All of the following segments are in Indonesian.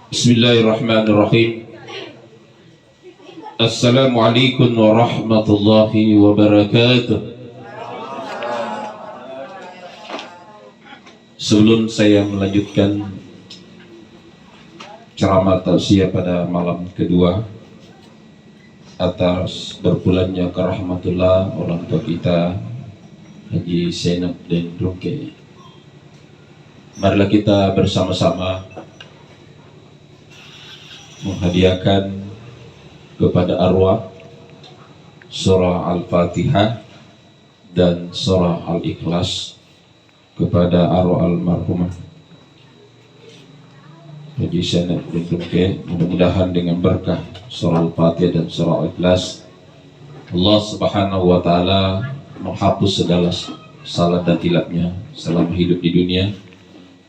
Bismillahirrahmanirrahim. Assalamualaikum warahmatullahi wabarakatuh. Sebelum saya melanjutkan ceramah tausiah pada malam kedua atas berbulannya ke rahmatullah orang tua kita Haji Zainab dan Rungke, marilah kita bersama-sama menghadiahkan kepada arwah surah Al-Fatihah dan surah Al-Ikhlas kepada arwah almarhumah Haji Zainab bin Rungke. Mudah-mudahan dengan berkah surah Al-Fatihah dan surah Al-Ikhlas, Allah Subhanahu wa Ta'ala menghapus segala salah dan tilapnya selama hidup di dunia,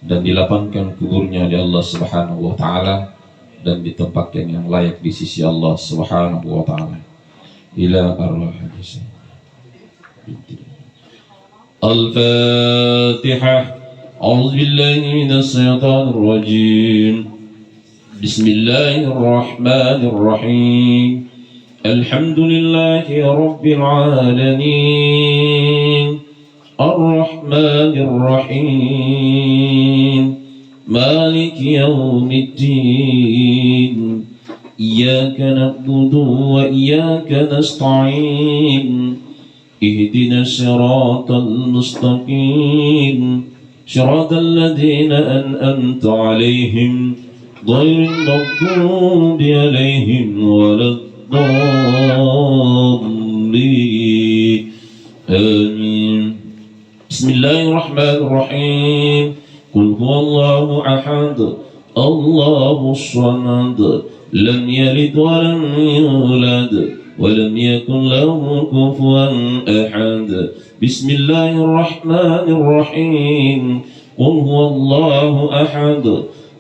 dan dilapangkan kuburnya oleh Allah Subhanahu wa Ta'ala, dan ditempatkan yang layak di sisi Allah Subhanahu wa Ta'ala. Ila arwah Haji Al-Fatihah. A'udzu billahi minas syaitonir rajim. Bismillahirrahmanirrahim. Alhamdulillahi rabbil alamin. Ar-Rahmanir Rahim. مالك يوم الدين إياك نعبد وإياك نستعين اهدنا الصراط المستقيم صراط الذين أنعمت عليهم غير المغضوب عليهم ولا الضالين آمين. بسم الله الرحمن الرحيم. قل هو الله أحد الله الصمد لم يلد ولم يولد ولم يكن له كفوا أحد. بسم الله الرحمن الرحيم. قل هو الله أحد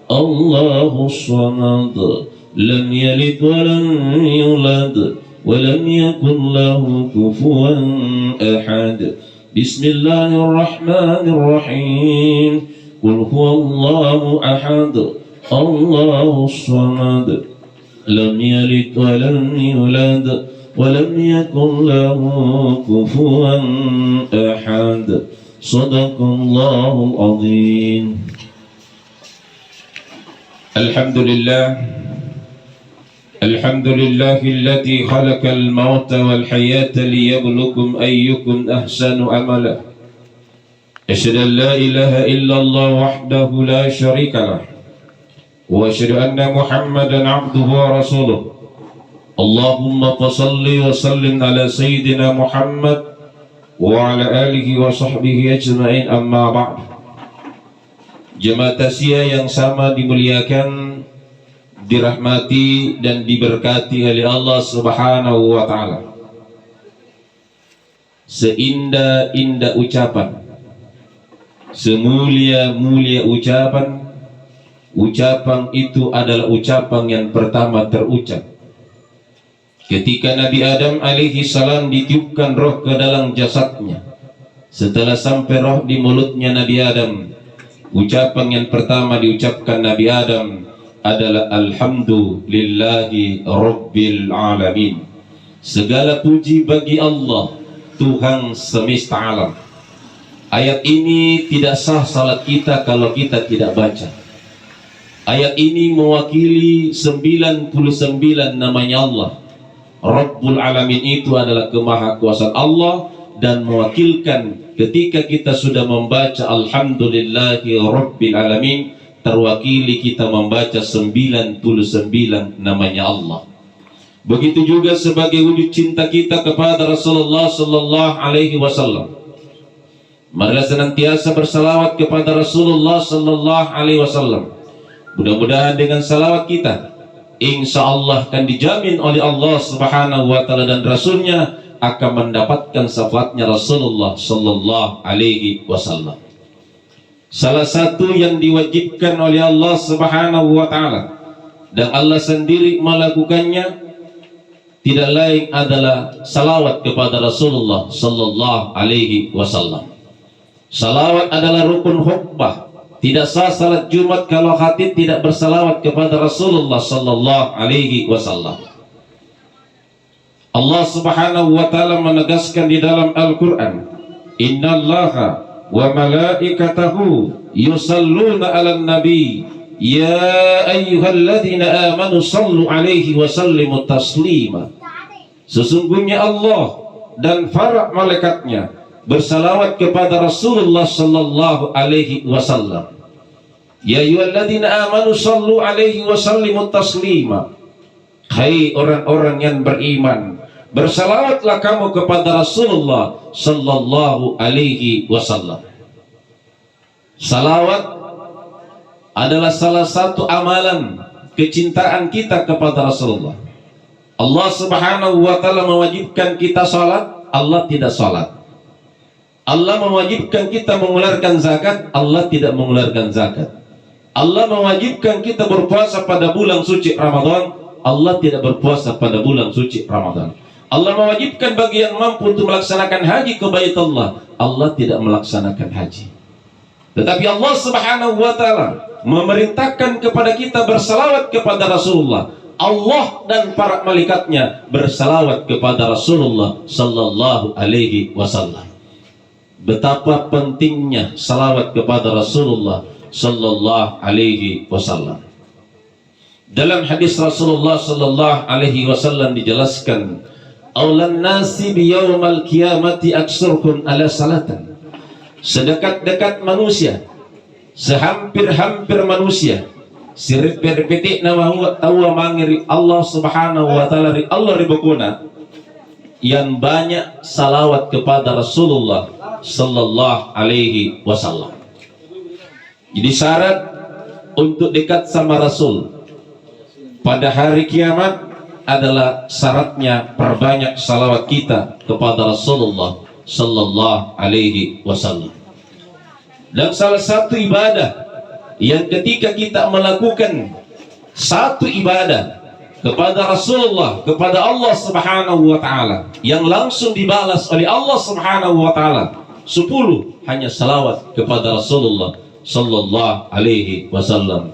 الله الصمد لم يلد ولم يولد ولم يكن له كفوا أحد. بسم الله الرحمن الرحيم. قل هو الله أحد الله الصمد لم يلد ولم يولد ولم يكن له كفوا أحد. صدق الله العظيم. الحمد لله الحمد لله الذي خلق الموت والحياة ليبلوكم أيكم أحسن عملا. أشهد أن لا إله إلا الله وحده لا شريك له وأشهد أن محمدا عبده ورسوله. اللهم صل وسلم على سيدنا محمد وعلى آله وصحبه أجمعين. أما بعد. Jemaah tausiah yang sama dimuliakan, dirahmati dan diberkati oleh Allah Subhanahu wa Ta'ala. Seindah-indah ucapan, semulia-mulia ucapan itu adalah ucapan yang pertama terucap ketika Nabi Adam alaihi salam ditiupkan roh ke dalam jasadnya. Setelah sampai roh di mulutnya Nabi Adam, ucapan yang pertama diucapkan Nabi Adam adalah Alhamdulillahi Rabbil Alamin. Segala puji bagi Allah, Tuhan semesta alam. Ayat ini tidak sah salat kita kalau kita tidak baca. Ayat ini mewakili 99 namanya Allah. Rabbul Alamin itu adalah kemahakuasaan Allah, dan mewakilkan ketika kita sudah membaca Alhamdulillahi Rabbil Alamin, terwakili kita membaca 99 namanya Allah. Begitu juga sebagai wujud cinta kita kepada Rasulullah sallallahu alaihi wasallam. Marilah senantiasa bersalawat kepada Rasulullah sallallahu alaihi wasallam. Mudah-mudahan dengan salawat kita, insya Allah akan dijamin oleh Allah Subhanahu wa Ta'ala dan Rasulnya akan mendapatkan syafaatnya Rasulullah sallallahu alaihi wasallam. Salah satu yang diwajibkan oleh Allah Subhanahu wa Ta'ala dan Allah sendiri melakukannya tidak lain adalah salawat kepada Rasulullah sallallahu alaihi wasallam. Salawat adalah rukun khutbah Tidak sah salat Jumat kalau khatib tidak bersalawat kepada Rasulullah sallallahu alaihi wasallam. Allah Subhanahu wa taala menegaskan di dalam Al-Qur'an, "Innallaha wa malaikatahu yusalluna 'alan nabi ya ayyuhalladzina amanu sallu 'alaihi wa sallimu taslima." Sesungguhnya Allah dan para malaikatnya bersalawat kepada Rasulullah sallallahu alaihi wasallam. Ya ayyuhalladzina amanu sallu 'alaihi wa sallimu taslima. Hai orang-orang yang beriman, bersalawatlah kamu kepada Rasulullah sallallahu alaihi wasallam. Salawat adalah salah satu amalan kecintaan kita kepada Rasulullah. Allah Subhanahu wa taala mewajibkan kita salat, Allah tidak salat. Allah mewajibkan kita mengeluarkan zakat, Allah tidak mengeluarkan zakat. Allah mewajibkan kita berpuasa pada bulan suci Ramadan, Allah tidak berpuasa pada bulan suci Ramadan. Allah mewajibkan bagi yang mampu untuk melaksanakan haji ke Baitullah, Allah tidak melaksanakan haji. Tetapi Allah Subhanahu wa taala memerintahkan kepada kita bersalawat kepada Rasulullah. Allah dan para malaikatnya bersalawat kepada Rasulullah sallallahu alaihi wasallam. Betapa pentingnya salawat kepada Rasulullah sallallahu alaihi wasallam. Dalam hadis Rasulullah sallallahu alaihi wasallam dijelaskan, "Aulan nasi bi yaumal qiyamati aksurkum ala salatan." Sedekat-dekat manusia, sehampir-hampir manusia, sirip-petik nama tawa mangiri Allah Subhanahu wa taala Allah ribukuna yang banyak salawat kepada Rasulullah sallallahu alaihi wasallam. Jadi syarat untuk dekat sama Rasul pada hari kiamat adalah syaratnya perbanyak salawat kita kepada Rasulullah sallallahu alaihi wasallam. Dan salah satu ibadah yang ketika kita melakukan satu ibadah kepada Rasulullah, kepada Allah Subhanahu wa taala, yang langsung dibalas oleh Allah Subhanahu wa taala 10 hanya salawat kepada Rasulullah sallallahu alaihi wasallam.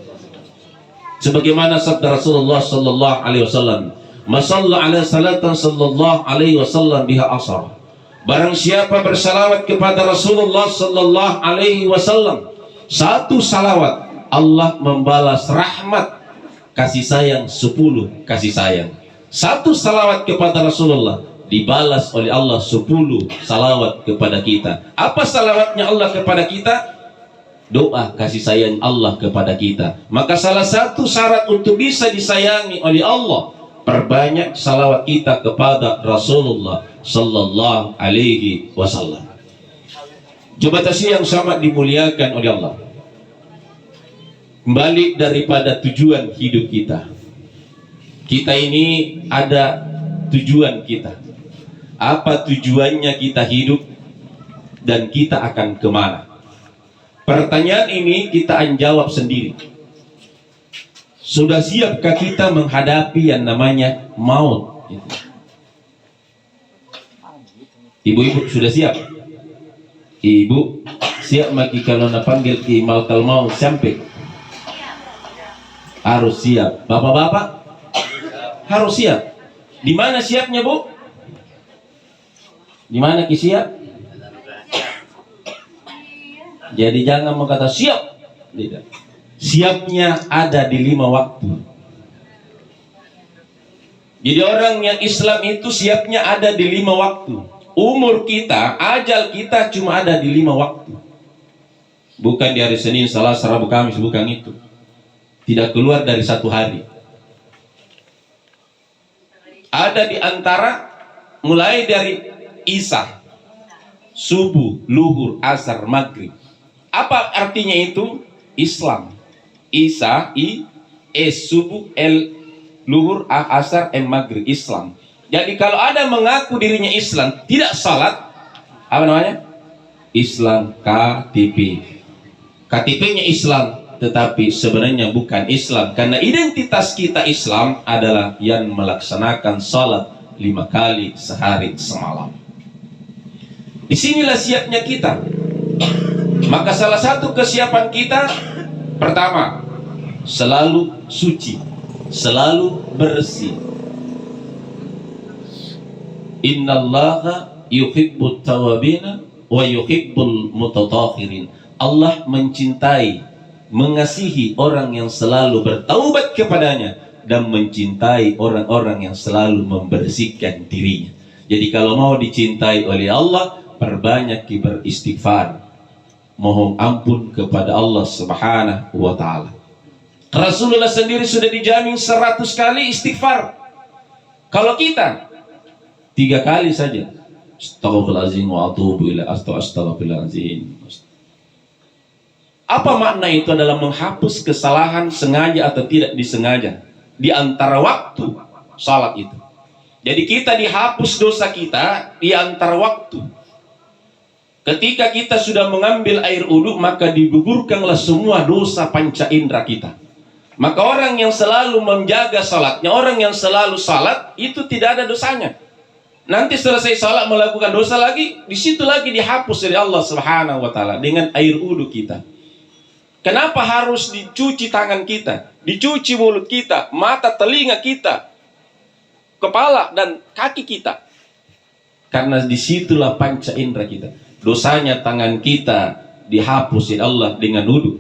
Sebagaimana sabda Rasulullah sallallahu alaihi wasallam, "Masalla ala salatan sallallahu alaihi wasallam biha asar." Barang siapa bersalawat kepada Rasulullah sallallahu alaihi wasallam, satu salawat, Allah membalas rahmat kasih sayang 10 kasih sayang. Satu salawat kepada Rasulullah dibalas oleh Allah 10 salawat kepada kita. Apa salawatnya Allah kepada kita? Doa kasih sayang Allah kepada kita. Maka salah satu syarat untuk bisa disayangi oleh Allah, perbanyak salawat kita kepada Rasulullah sallallahu alaihi wasallam. Jemaah yang sangat dimuliakan oleh Allah, kembali daripada tujuan hidup kita. Kita ini ada tujuan kita. Apa tujuannya kita hidup dan kita akan kemana? Pertanyaan ini kita akan jawab sendiri. Sudah siapkah kita menghadapi yang namanya maut? Ibu-ibu sudah siap? Ibu siap maki kalau napanggil ki malkal maut sampai? Harus siap. Bapak-bapak harus siap. Di mana siapnya, Bu? Di mana ki siap? Jadi jangan mengatakan siap. Tidak. Siapnya ada di 5 waktu. Jadi orang yang Islam itu siapnya ada di 5 waktu. Umur kita, ajal kita cuma ada di 5 waktu. Bukan di hari Senin, Selasa, Rabu, Kamis, bukan itu. Tidak keluar dari 1 hari. Ada di antara mulai dari Isya, subuh, luhur, asar, maghrib. Apa artinya itu? Islam. Isya, subuh, luhur, asar, maghrib. Islam. Jadi kalau ada mengaku dirinya Islam, tidak salat, apa namanya? Islam KTP. KTP-nya Islam, tetapi sebenarnya bukan Islam. Karena identitas kita Islam adalah yang melaksanakan salat 5 kali sehari semalam. Disinilah siapnya kita. Maka salah satu kesiapan kita pertama, selalu suci, selalu bersih. Innallaha yuhibbut tawabina wa yuhibbul mutatahhirin. Allah mencintai, mengasihi orang yang selalu bertaubat kepadanya dan mencintai orang-orang yang selalu membersihkan dirinya. Jadi kalau mau dicintai oleh Allah, perbanyak beristighfar, mohon ampun kepada Allah Subhanahu wa taala. Rasulullah sendiri sudah dijamin 100 kali istighfar. Kalau kita 3 kali saja, astaghfirullahaladzim wa atubu ila astaghfirullahaladzim. Apa makna itu? Adalah menghapus kesalahan sengaja atau tidak disengaja di antara waktu salat itu. Jadi kita dihapus dosa kita di antara waktu. Ketika kita sudah mengambil air wudu, maka digugurkanlah semua dosa panca indera kita. Maka orang yang selalu menjaga salatnya, orang yang selalu salat, itu tidak ada dosanya. Nanti selesai salat melakukan dosa lagi, di situ lagi dihapus oleh Allah Subhanahu wa taala dengan air wudu kita. Kenapa harus dicuci tangan kita, dicuci mulut kita, mata, telinga kita, kepala dan kaki kita? Karena disitulah panca indera kita. Dosanya tangan kita dihapus oleh Allah dengan wudu.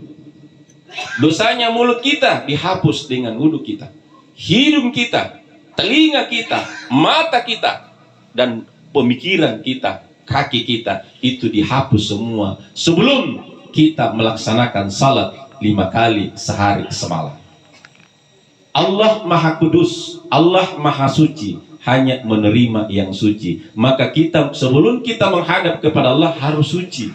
Dosanya mulut kita dihapus dengan wudu kita. Hidung kita, telinga kita, mata kita, dan pemikiran kita, kaki kita, itu dihapus semua sebelum kita melaksanakan salat 5 kali sehari semalam. Allah Maha Kudus, Allah Maha Suci, hanya menerima yang suci. Maka kita sebelum kita menghadap kepada Allah harus suci,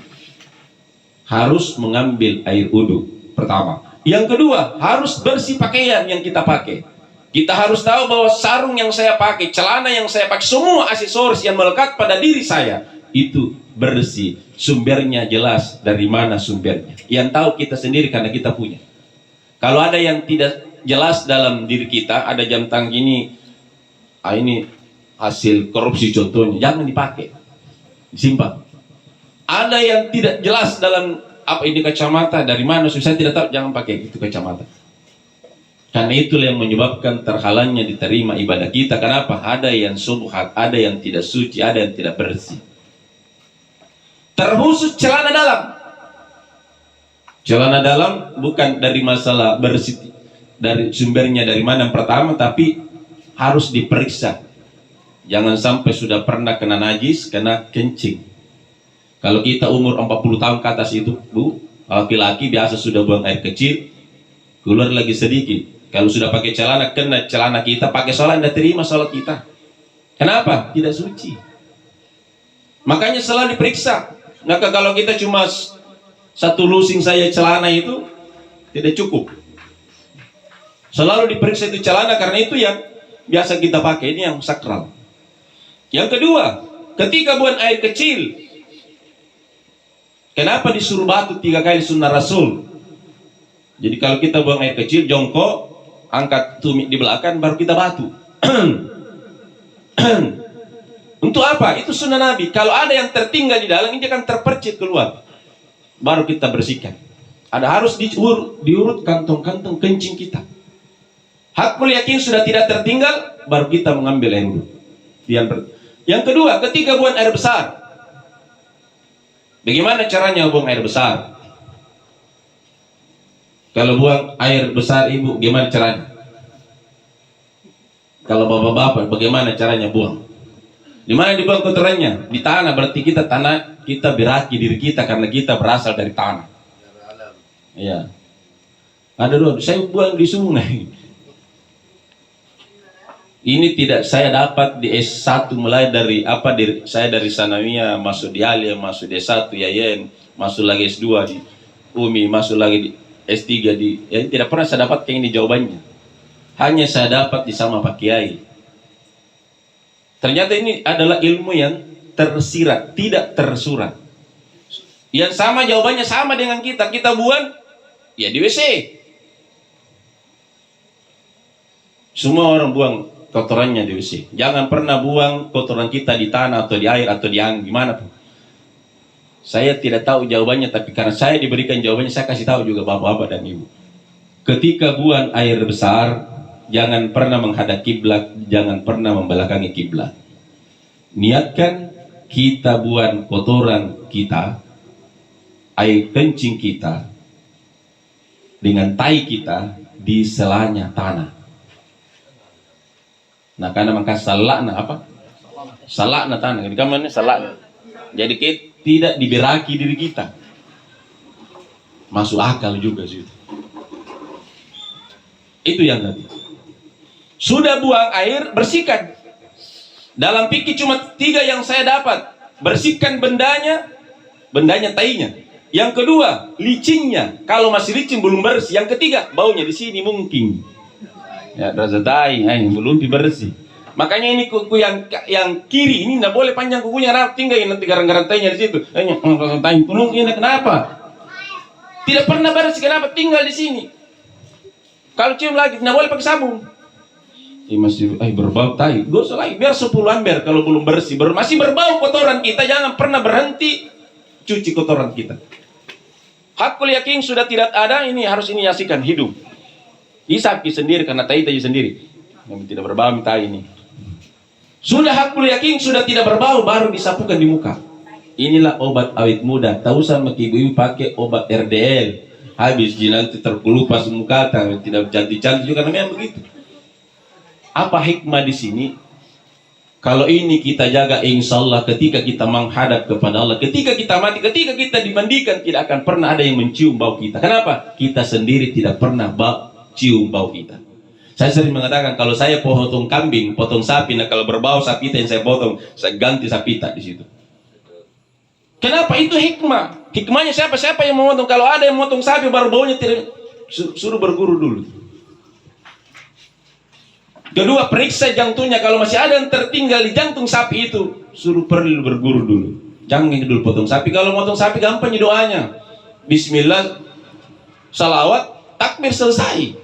harus mengambil air wudu pertama. Yang kedua, harus bersih pakaian yang kita pakai. Kita harus tahu bahwa sarung yang saya pakai, celana yang saya pakai, semua aksesoris yang melekat pada diri saya itu bersih, sumbernya jelas dari mana sumbernya. Yang tahu kita sendiri karena kita punya. Kalau ada yang tidak jelas dalam diri kita, ada jam tangan ini, ini hasil korupsi contohnya, jangan dipakai, disimpan. Ada yang tidak jelas dalam apa ini kacamata, dari mana saya tidak tahu, jangan pakai itu kacamata. Karena itulah yang menyebabkan terhalangnya diterima ibadah kita. Kenapa? Ada yang subhat, ada yang tidak suci, ada yang tidak bersih. Terkhusus celana dalam. Celana dalam bukan dari masalah bersih, dari sumbernya dari mana yang pertama, tapi harus diperiksa. Jangan sampai sudah pernah kena najis, kena kencing. Kalau kita umur 40 tahun ke atas itu, Bu, laki-laki biasa sudah buang air kecil, keluar lagi sedikit. Kalau sudah pakai celana, kena celana kita, pakai sholat, tidak terima sholat kita. Kenapa? Tidak suci. Makanya selalu diperiksa. Maka kalau kita cuma satu lusing saya celana itu, tidak cukup. Selalu diperiksa itu celana, karena itu yang biasa kita pakai, ini yang sakral. Yang kedua, ketika buang air kecil, kenapa disuruh batu 3 kali sunnah Rasul? Jadi kalau kita buang air kecil, jongkok, angkat tumit di belakang, baru kita batu. Untuk apa? Itu sunnah Nabi. Kalau ada yang tertinggal di dalam, ini akan terpercik keluar, baru kita bersihkan. Ada harus diurut kantong-kantong kencing kita. Hakul yakin sudah tidak tertinggal, baru kita mengambil air wudhu. Yang kedua, ketika buang air besar, bagaimana caranya buang air besar? Kalau buang air besar ibu, gimana caranya? Kalau bapak-bapak, bagaimana caranya buang? Di mana dibuang kotorannya? Di tanah. Berarti kita beraki diri kita karena kita berasal dari tanah. Iya. Ada dong, saya buang di sungai. Ini tidak saya dapat di S1, mulai dari saya dari Sanawiyah, masuk di Alia, masuk di S1 Yayen, masuk lagi S2 di UMI, masuk lagi di S3 tidak pernah saya dapatkan ini jawabannya. Hanya saya dapat di sama Pak Kiai. Ternyata ini adalah ilmu yang tersirat, tidak tersurat. Yang sama jawabannya sama dengan kita buang ya di WC. Semua orang buang kotorannya di WC. Jangan pernah buang kotoran kita di tanah atau di air atau di angin, gimana pun. Saya tidak tahu jawabannya, tapi karena saya diberikan jawabannya, saya kasih tahu juga bapak-bapak dan ibu. Ketika buang air besar, jangan pernah menghadap kiblat, jangan pernah membelakangi kiblat. Niatkan kita buang kotoran kita, air kencing kita, dengan tai kita di selanya tanah. Nah, karena maka salakna apa? Salakna tanah. Jadi kamu ini salakna. Jadi kita tidak diberaki diri kita. Masuk akal juga sih. Itu yang tadi. Sudah buang air, bersihkan. Dalam fikih cuma 3 yang saya dapat. Bersihkan bendanya tainya. Yang kedua, licinnya. Kalau masih licin belum bersih. Yang ketiga, baunya di sini mungkin. Ya, rasa tai, belum bersih. Makanya ini kuku yang kiri ini tidak boleh panjang kukunya, tinggal nanti garang-garang tainya di situ. Tai tulung ini kenapa? Tidak pernah bersih, kenapa tinggal di sini? Kalau cium lagi tidak boleh pakai sabun. Masih berbau tai. Gak usah lagi, biar 10 ember kalau belum bersih, masih berbau kotoran kita, jangan pernah berhenti cuci kotoran kita. Hakul yakin sudah tidak ada, ini harus ini yaksikan hidup. Hisapi sendiri karena tai sendiri. Yang tidak berbau tai ini. Sudah hakul yakin sudah tidak berbau, baru disapukan di muka. Inilah obat awet muda. Tak usah ibu-ibu pakai obat RDL. Habis nanti terkelupas muka, tidak cantik-cantik juga, namanya begitu. Apa hikmah di sini? Kalau ini kita jaga, insya Allah ketika kita menghadap kepada Allah, ketika kita mati, ketika kita dimandikan, tidak akan pernah ada yang mencium bau kita. Kenapa? Kita sendiri tidak pernah cium bau kita. Saya sering mengatakan, kalau saya potong kambing, potong sapi, nah kalau berbau sapita yang saya potong, saya ganti sapita di situ. Kenapa? Itu hikmah. Hikmahnya siapa? Siapa yang memotong? Kalau ada yang memotong sapi baru baunya tidak, suruh berguru dulu. Kedua, periksa jantungnya. Kalau masih ada yang tertinggal di jantung sapi itu, suruh perlu berguru dulu. Jangan dulu potong sapi. Kalau potong sapi gampang doanya. Bismillah, salawat, takbir, selesai.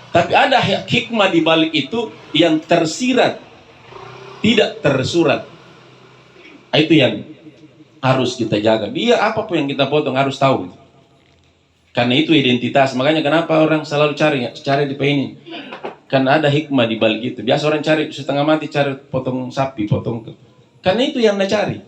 Tapi ada hikmah di balik itu yang tersirat, tidak tersurat. Itu yang harus kita jaga. Dia apapun yang kita potong harus tahu. Karena itu identitas. Makanya kenapa orang selalu cari di ini. Karena ada hikmah di balik itu. Biasa orang cari setengah mati, cari potong sapi, karena itu yang dia cari.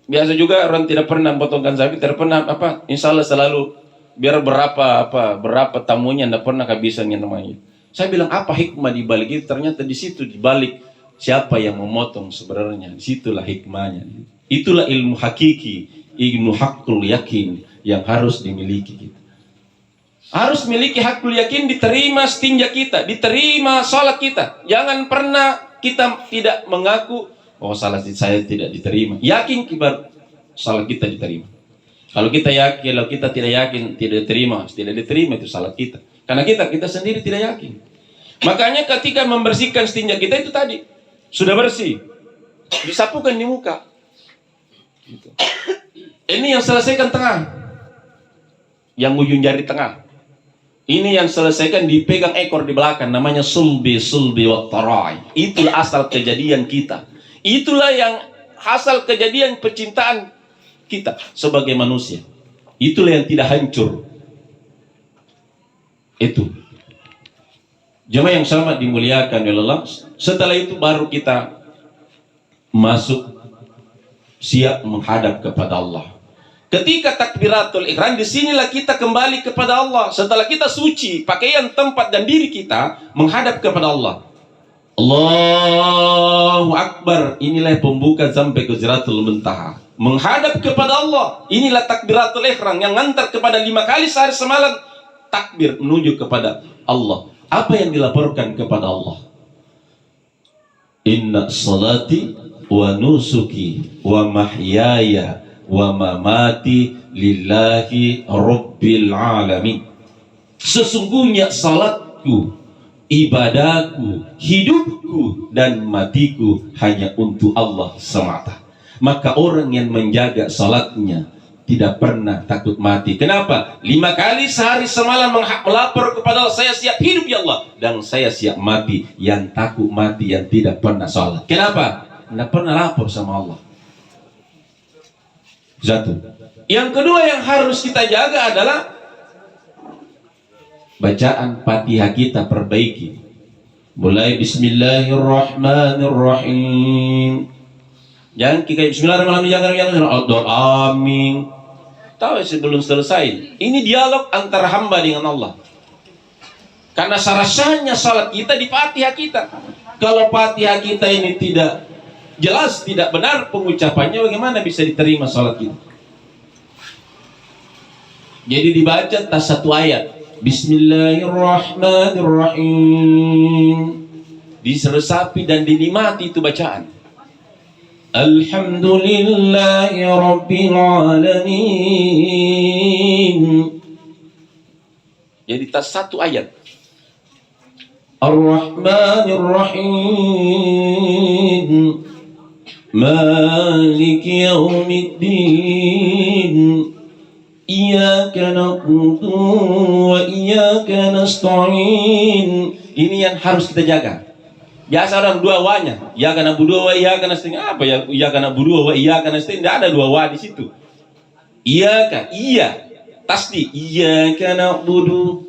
Biasa juga orang tidak pernah potongkan sapi, tidak pernah insya Allah selalu biar berapa tamunya tidak pernah kehabisan yang namanya. Saya bilang apa hikmah di balik itu? Ternyata di situ di balik siapa yang memotong sebenarnya. Disitulah hikmahnya. Itulah ilmu hakiki, ilmu hakul yakin yang harus dimiliki kita. Harus miliki hakul yakin, diterima setinja kita, diterima salat kita. Jangan pernah kita tidak mengaku, salat saya tidak diterima. Yakin kibar salat kita diterima. Kalau kita yakin, kalau kita tidak yakin, tidak diterima itu salat kita. Karena kita sendiri tidak yakin. Makanya ketika membersihkan setinja kita itu tadi, sudah bersih, disapukan di muka. Gitu. Ini yang selesaikan tengah, yang ujung jari tengah. Ini yang selesaikan dipegang ekor di belakang, namanya sulbi wa tarai. Itulah asal kejadian kita. Itulah yang asal kejadian percintaan kita sebagai manusia. Itulah yang tidak hancur. Itu. Jemaah yang sama dimuliakan oleh Allah. Setelah itu baru kita masuk siap menghadap kepada Allah. Ketika takbiratul ihram, disinilah kita kembali kepada Allah. Setelah kita suci, pakaian, tempat dan diri kita menghadap kepada Allah. Allahu Akbar. Inilah pembuka sampai ke Sidratul Muntaha. Menghadap kepada Allah. Inilah takbiratul ihram yang ngantar kepada 5 kali sehari semalam takbir menuju kepada Allah. Apa yang dilaporkan kepada Allah? Inna salati wa nusuki wa mahyaya wa mamati lillahi rabbil alamin. Sesungguhnya salatku, ibadahku, hidupku dan matiku hanya untuk Allah semata. Maka orang yang menjaga salatnya tidak pernah takut mati. Kenapa? 5 kali sehari semalam melapor kepada Allah, saya siap hidup ya Allah, dan saya siap mati. Yang takut mati yang tidak pernah salat. Kenapa? Tidak pernah lapor sama Allah. Satu. Yang kedua yang harus kita jaga adalah bacaan Fatihah kita perbaiki. Mulai Bismillahirrahmanirrahim. Jangan kita Bismillahirrahmanirrahim, jangan amin. Tahu sebelum selesai. Ini dialog antara hamba dengan Allah. Karena syaratnya salat kita di Fatihah kita. Kalau Fatihah kita ini tidak jelas, tidak benar pengucapannya, bagaimana bisa diterima salat kita? Jadi dibaca tas satu ayat. Bismillahirrahmanirrahim. Diresapi dan dinikmati itu bacaan. Alhamdulillahi Rabbil Alamin. Jadi tas satu ayat. Ar-Rahmanir Rahim. Maliki Yaumiddin. Iyyaka na'budu wa iyyaka nasta'in. Ini yang harus kita jaga. Biasa orang dua wa-nya. Iyyaka na'budu wa iyyaka nasta'in. Apa ya? Iyyaka na'budu wa iyyaka nasta'in. Tidak ada dua wa di situ. Iyyaka, iya. Tasdid. Iyyaka na'budu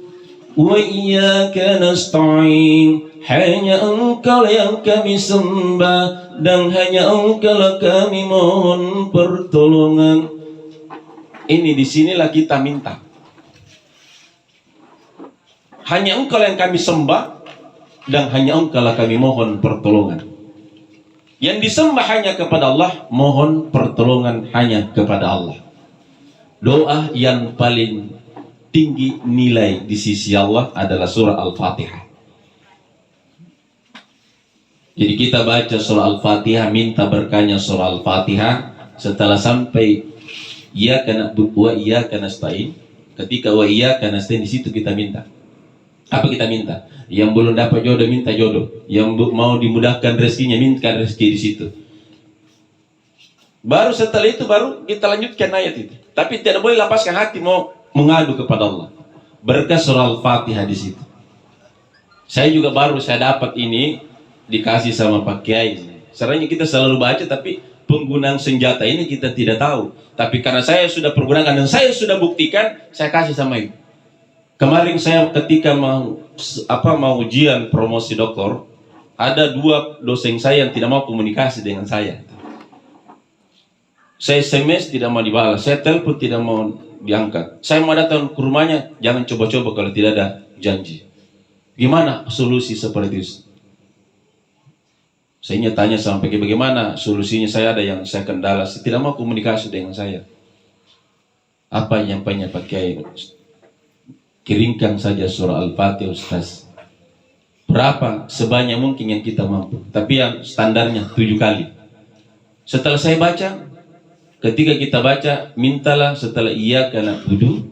wa iyyaka nasta'in. Hanya Engkau yang kami sembah dan hanya Engkau yang kami mohon pertolongan. Ini disinilah kita minta. Hanya Engkau yang kami sembah dan hanya Engkau yang kami mohon pertolongan. Yang disembah hanya kepada Allah, mohon pertolongan hanya kepada Allah. Doa yang paling tinggi nilai di sisi Allah adalah surah Al-Fatihah. Jadi kita baca surah Al-Fatihah, minta berkahnya surah Al-Fatihah. Setelah sampai Iyyaka na'budu wa iyyaka nasta'in, ketika wa iyyaka nasta'in, di situ kita minta. Apa kita minta? Yang belum dapat jodoh minta jodoh, yang mau dimudahkan rezekinya minta rezeki di situ. Baru setelah itu baru kita lanjutkan ayat itu. Tapi tidak boleh lepaskan hati mau mengadu kepada Allah. Berkah surah Al-Fatihah di situ. Saya juga baru saya dapat ini dikasih sama Pak Kiai. Sebenarnya kita selalu baca tapi penggunaan senjata ini kita tidak tahu. Tapi karena saya sudah pergunakan dan saya sudah buktikan, saya kasih sama ibu. Kemarin saya ketika mau ujian promosi doktor, ada dua dosen saya yang tidak mau komunikasi dengan saya. Saya SMS tidak mau dibalas, saya telepon tidak mau diangkat. Saya mau datang ke rumahnya, jangan coba-coba kalau tidak ada janji. Gimana solusi seperti itu? Saya tanya sampai bagaimana solusinya, saya ada yang saya kendala, saya tidak mau komunikasi dengan saya. Apa yang banyak pakai? Kirimkan saja surah Al-Fatihah Ustaz. Berapa? Sebanyak mungkin yang kita mampu. Tapi yang standarnya 7 kali. Setelah saya baca, ketika kita baca, mintalah setelah iyyaka na'budu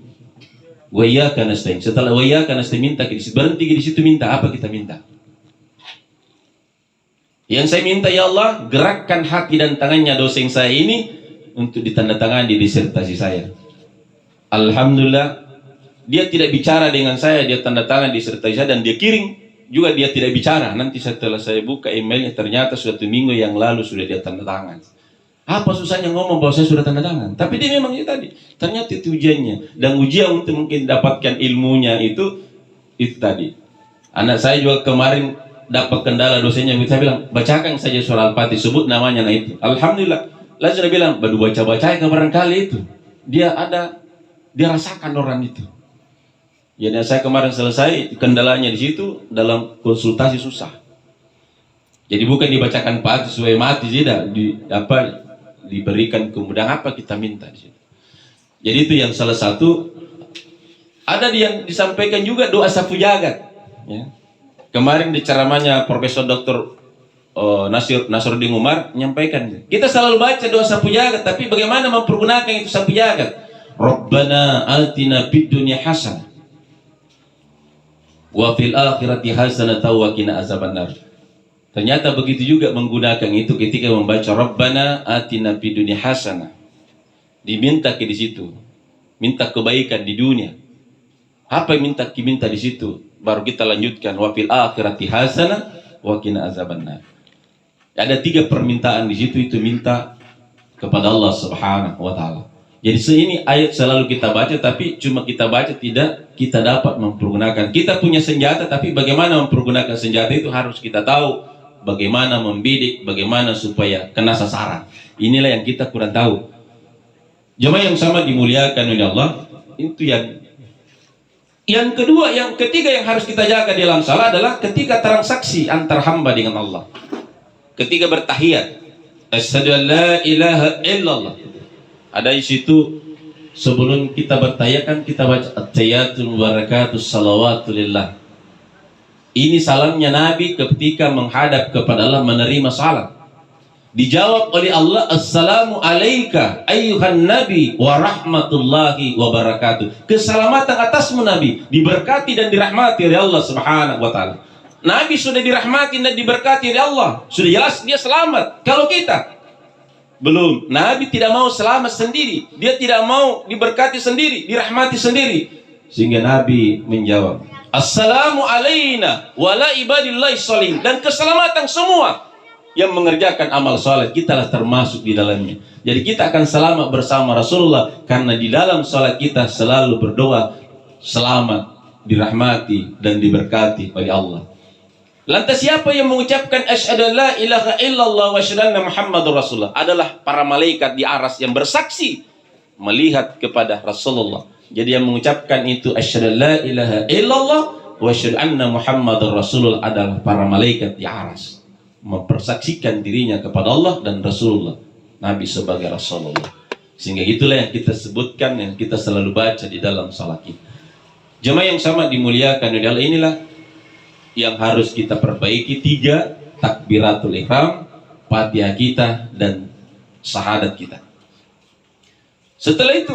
wa iyyaka nasta'in. Setelah wa iyyaka nasta'in minta, berhenti di situ minta apa kita minta. Yang saya minta, ya Allah, gerakkan hati dan tangannya dosen saya ini untuk ditandatangani di disertasi saya. Alhamdulillah, dia tidak bicara dengan saya, dia tanda tangan di disertasi saya dan dia kirim juga, dia tidak bicara. Nanti setelah saya buka emailnya, ternyata suatu minggu yang lalu sudah dia tanda tangan. Apa susahnya ngomong bahwa saya sudah tanda tangan? Tapi dia memang itu tadi, ternyata itu ujiannya. Dan ujian untuk mungkin dapatkan ilmunya itu tadi. Anak saya juga kemarin dapat kendala dosennya, saya bilang bacakan saja surah Al-Fatihah, sebut namanya. Nah itu alhamdulillah, lalu saya bilang baru baca ke barangkali itu dia rasakan orang itu. Jadi saya kemarin selesai kendalanya di situ dalam konsultasi susah. Jadi bukan dibacakan Fatihah sesuai mati, tidak diberikan kemudahan apa kita minta di situ. Jadi itu yang salah satu. Ada yang disampaikan juga doa sapu jagat. Ya. Kemarin di ceramahnya Profesor Dr. Nasruddin Umar menyampaikan, kita selalu baca doa sapu jagat, tapi bagaimana mempergunakan itu sapu jagat? Rabbana atina fid dunya hasanah wa fil akhirati hasanah wa qina azabannar. Ternyata begitu juga menggunakan itu ketika membaca Rabbana atina fid dunya hasanah. Diminta di situ, minta kebaikan di dunia. Apa yang minta di situ? Baru kita lanjutkan wa fil akhirati hasanah wa qina azabannar. Ada 3 permintaan di situ, itu minta kepada Allah Subhanahu wa taala. Jadi ini ayat selalu kita baca, tapi cuma kita baca tidak kita dapat mempergunakan. Kita punya senjata, tapi bagaimana mempergunakan senjata itu harus kita tahu. Bagaimana membidik, bagaimana supaya kena sasaran. Inilah yang kita kurang tahu. Jemaah yang sama dimuliakan oleh Allah, itu yang kedua, yang ketiga yang harus kita jaga di dalam salat adalah ketika transaksi antar hamba dengan Allah. Ketika bertahiyat, asyhadu an la ilaha illallah. Ada di situ sebelum kita bertahiyat kan kita baca at-tahiyatul mubarakatus salawatu lillah. Ini salamnya Nabi ketika menghadap kepada Allah menerima salam. Dijawab oleh Allah, assalamu alayka ayyuhan nabi wa rahmatullahi wa barakatuh. Keselamatan atasmu Nabi, diberkati dan dirahmati oleh Allah Subhanahu wa taala. Nabi sudah dirahmati dan diberkati oleh Allah. Sudah jelas dia selamat. Kalau kita belum, Nabi tidak mau selamat sendiri, dia tidak mau diberkati sendiri, dirahmati sendiri. Sehingga Nabi menjawab, assalamu alayna wa la ibadillahi sholihin. Dan keselamatan semua yang mengerjakan amal salat, kitalah termasuk di dalamnya. Jadi kita akan selamat bersama Rasulullah, karena di dalam salat kita selalu berdoa selamat, dirahmati dan diberkati oleh Allah. Lantas siapa yang mengucapkan asyhadu la ilaha illallah wa asyhadu anna Muhammadur Rasulullah? Adalah para malaikat di aras yang bersaksi melihat kepada Rasulullah. Jadi yang mengucapkan itu asyhadu la ilaha illallah wa asyhadu anna Muhammadur Rasulullah adalah para malaikat di aras, mempersaksikan dirinya kepada Allah dan Rasulullah, Nabi sebagai Rasulullah. Sehingga itulah yang kita sebutkan, yang kita selalu baca di dalam salat kita. Jemaah yang sama dimuliakan oleh Allah, inilah yang harus kita perbaiki. 3 takbiratul ihram, Fatihah kita dan syahadat kita. Setelah itu,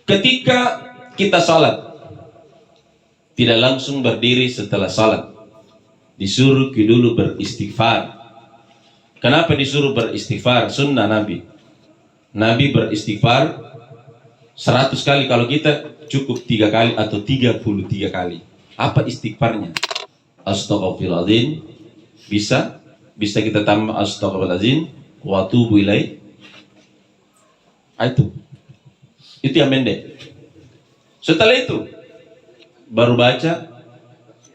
ketika kita salat, tidak langsung berdiri setelah salat. Disuruh dulu beristighfar. Kenapa disuruh beristighfar? Sunnah Nabi. Nabi beristighfar 100 kali, kalau kita cukup 3 kali atau 33 kali. Apa istighfarnya? Astaghfirullahaladzim. Bisa kita tambah astaghfirullahaladzim wa atubu ilaih. Itu yang pendek. Setelah itu baru baca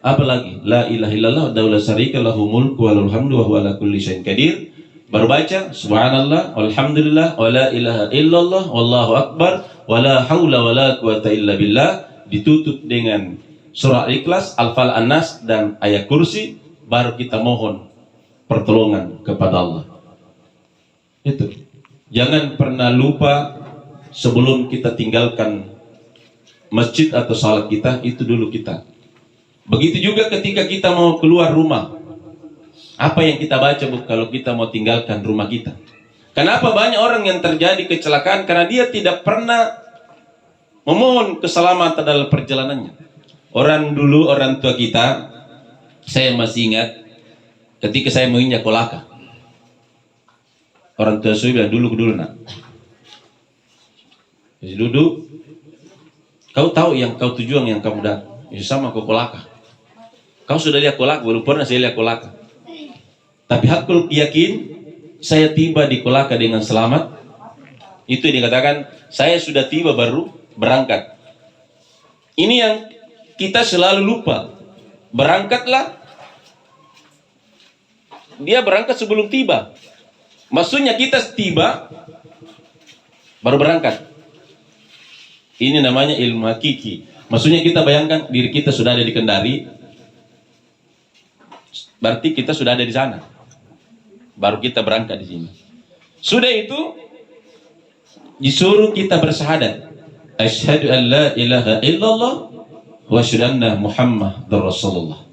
apa lagi? La ilaha illallah wa la syarika lahu mulku wa lahul hamdu wa huwa ala kulli syai'in qadir. Baru baca subhanallah walhamdulillah wa la ilaha illallah wallahu akbar wa la haula wa la quwata illa billah. Ditutup dengan surah Ikhlas, Al-Falaq, An-Nas dan ayat kursi. Baru kita mohon pertolongan kepada Allah. Itu. Jangan pernah lupa sebelum kita tinggalkan masjid atau salat kita, itu dulu kita. Begitu juga ketika kita mau keluar rumah. Apa yang kita baca kalau kita mau tinggalkan rumah kita? Kenapa banyak orang yang terjadi kecelakaan? Karena dia tidak pernah memohon keselamatan dalam perjalanannya. Orang tua kita, saya masih ingat ketika saya menginjak Kolaka. Orang tua saya bilang, dulu nak. Jadi duduk, kau tahu yang kau tujuan yang kamu datang, sama ke Kolaka. Kau sudah lihat Kolaka? Belum pernah saya lihat Kolaka. Tapi hakul yakin, saya tiba di Kolaka dengan selamat. Itu dikatakan, saya sudah tiba baru berangkat. Ini yang kita selalu lupa. Berangkatlah. Dia berangkat sebelum tiba. Maksudnya kita tiba baru berangkat. Ini namanya ilmu hakiki. Maksudnya kita bayangkan diri kita sudah ada di Kendari, berarti kita sudah ada di sana. Baru kita berangkat di sini. Sudah itu disuruh kita bersyahadat. Asyhadu an la ilaha illallah wa asyhadu anna Muhammadar Rasulullah.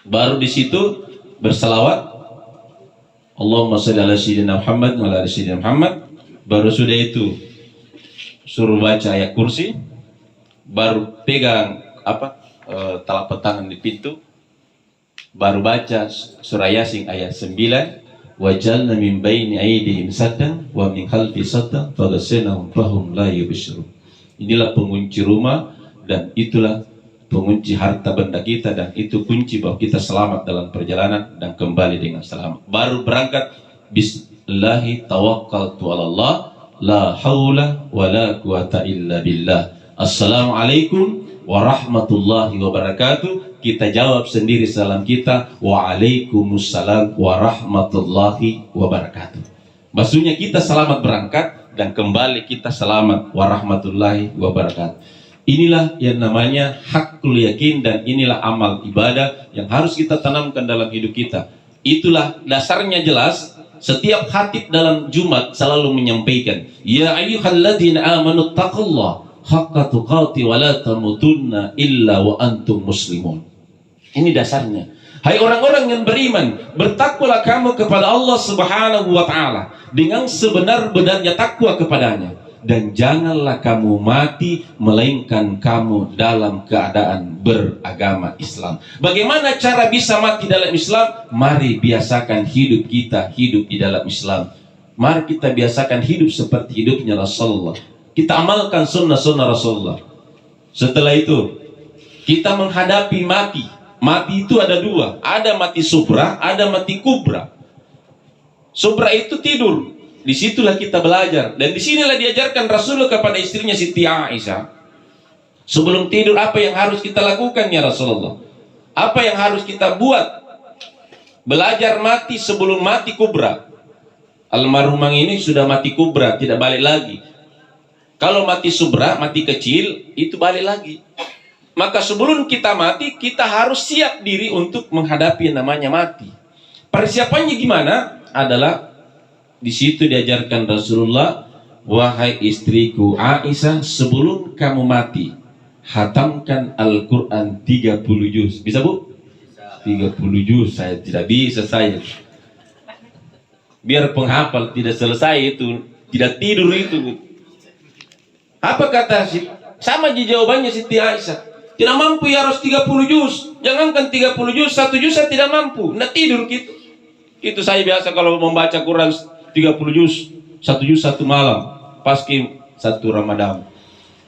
Baru di situ berselawat, Allahumma shalli ala sayyidina Muhammad wa ala sayyidina Muhammad. Baru sudah itu suruh baca ayat kursi, baru pegang telapak tangan di pintu, baru baca surah Yasin ayat 9, wajalna min baini aydihim saddan wa min khalfi saddan faghshaynahum fahum la yubsirun. Inilah pengunci rumah dan itulah pengunci harta benda kita, dan itu kunci bahwa kita selamat dalam perjalanan dan kembali dengan selamat. Baru berangkat, bismillahi tawakkaltu 'alallah la haula wala quwata illa billah. Assalamualaikum warahmatullahi wabarakatuh. Kita jawab sendiri salam kita, waalaikumsalam warahmatullahi wabarakatuh. Maksudnya kita selamat berangkat dan kembali kita selamat warahmatullahi wabarakatuh. Inilah yang namanya hakul yakin, dan inilah amal ibadah yang harus kita tanamkan dalam hidup kita. Itulah dasarnya jelas. Setiap khatib dalam Jumat selalu menyampaikan, ya ayyuhalladzina amanu taqullaha haqqa tuqati wa la tamutunna illa wa antum muslimun. Ini dasarnya. Hai orang-orang yang beriman, bertakwalah kamu kepada Allah Subhanahu wa taala dengan sebenar-benarnya takwa kepadanya, dan janganlah kamu mati melainkan kamu dalam keadaan beragama Islam. Bagaimana cara bisa mati dalam Islam? Mari biasakan hidup kita hidup di dalam Islam. Mari kita biasakan hidup seperti hidupnya Rasulullah. Kita amalkan sunnah-sunnah Rasulullah. Setelah itu kita menghadapi mati. Mati itu ada dua, ada mati subra, ada mati kubra. Subra itu tidur. Disitulah kita belajar, dan disinilah diajarkan Rasulullah kepada istrinya Siti Aisyah. Sebelum tidur apa yang harus kita lakukan ya Rasulullah? Apa yang harus kita buat? Belajar mati sebelum mati kubra. Almarhumah ini sudah mati kubra, tidak balik lagi. Kalau mati subra, mati kecil, itu balik lagi. Maka sebelum kita mati, kita harus siap diri untuk menghadapi yang namanya mati. Persiapannya gimana? Adalah di situ diajarkan Rasulullah, wahai istriku Aisyah, sebelum kamu mati, hatamkan Al-Quran 30 juz. Bisa bu? 30 juz, saya tidak bisa saya. Biar penghafal tidak selesai itu, tidak tidur itu. Apa kata si? Sama jawabannya Siti Aisyah. Tidak mampu ya harus 30 juz. Jangankan 30 juz, 1 juz saya tidak mampu. Nah tidur gitu. Itu saya biasa kalau membaca Quran 30 juz, 1 juz 1 malam, paski 1 Ramadan